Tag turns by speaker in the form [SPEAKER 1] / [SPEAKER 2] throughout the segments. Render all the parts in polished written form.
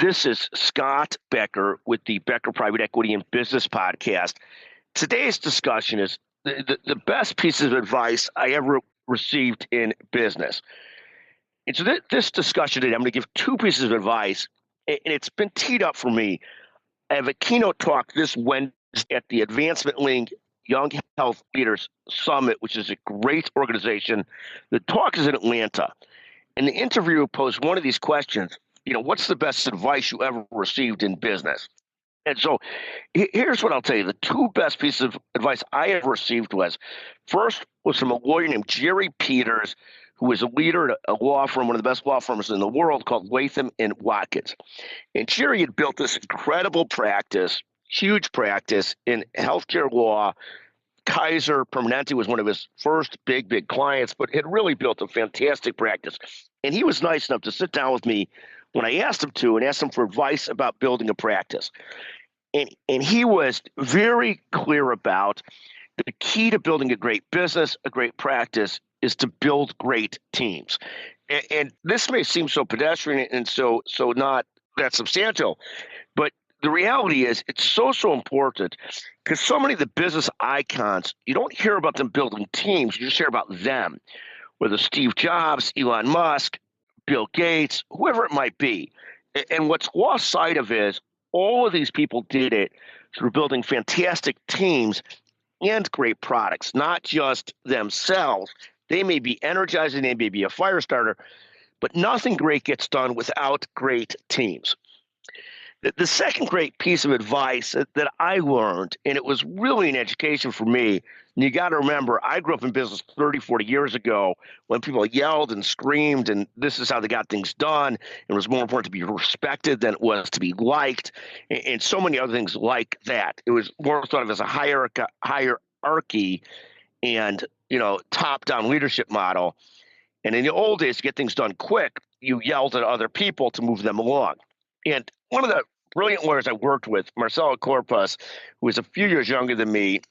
[SPEAKER 1] This is Scott Becker with the Becker Private Equity and Business Podcast. Today's discussion is the best pieces of advice I ever received in business. And so this discussion today, I'm going to give two pieces of advice, and it's been teed up for me. I have a keynote talk this Wednesday at the Advancement Link Young Health Leaders Summit, which is a great organization. The talk is in Atlanta, and the interviewer posed one of these questions. What's the best advice you ever received in business? And so here's what I'll tell you. The two best pieces of advice I ever received was from a lawyer named Jerry Peters, who is a leader at a law firm, one of the best law firms in the world, called Latham & Watkins. And Jerry had built this incredible practice, huge practice in healthcare law. Kaiser Permanente was one of his first big clients, but had really built a fantastic practice. And he was nice enough to sit down with me when I asked him to and asked him for advice about building a practice. And he was very clear about the key to building a great business, a great practice, is to build great teams. And this may seem so pedestrian and so not that substantial, but the reality is it's so important because so many of the business icons, you don't hear about them building teams, you just hear about them, whether Steve Jobs, Elon Musk, Bill Gates, whoever it might be. And what's lost sight of is all of these people did it through building fantastic teams and great products, not just themselves. They may be energizing, they may be a fire starter, but nothing great gets done without great teams. The second great piece of advice that I learned, and it was really an education for me, and you got to remember, I grew up in business 30, 40 years ago when people yelled and screamed, and this is how they got things done. It was more important to be respected than it was to be liked, and so many other things like that. It was more thought of as a hierarchy and top-down leadership model. And in the old days, to get things done quick, you yelled at other people to move them along. And one of the brilliant lawyers I worked with, Marcelo Corpus, who was a few years younger than me,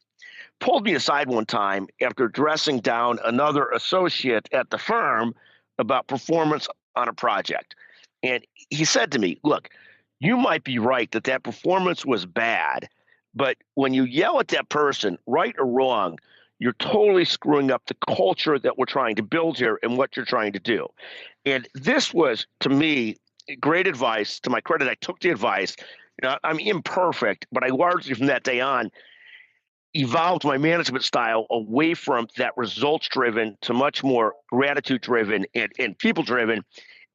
[SPEAKER 1] pulled me aside one time after dressing down another associate at the firm about performance on a project. And he said to me, look, you might be right that performance was bad, but when you yell at that person, right or wrong, you're totally screwing up the culture that we're trying to build here and what you're trying to do. And this was, to me, great advice. To my credit, I took the advice. I'm imperfect, but I largely from that day on evolved my management style away from that results-driven to much more gratitude-driven and people-driven.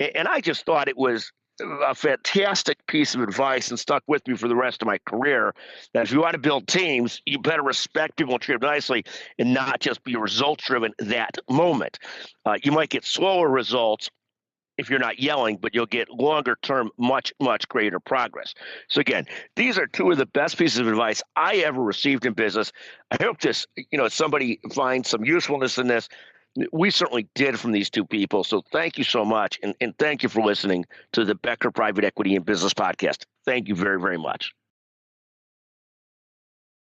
[SPEAKER 1] And I just thought it was a fantastic piece of advice and stuck with me for the rest of my career, that if you want to build teams, you better respect people and treat them nicely and not just be results-driven that moment. You might get slower results if you're not yelling, but you'll get longer term, much greater progress. So again, these are two of the best pieces of advice I ever received in business. I hope this, somebody finds some usefulness in this. We certainly did from these two people. So thank you so much. And thank you for listening to the Becker Private Equity and Business Podcast. Thank you very, very much.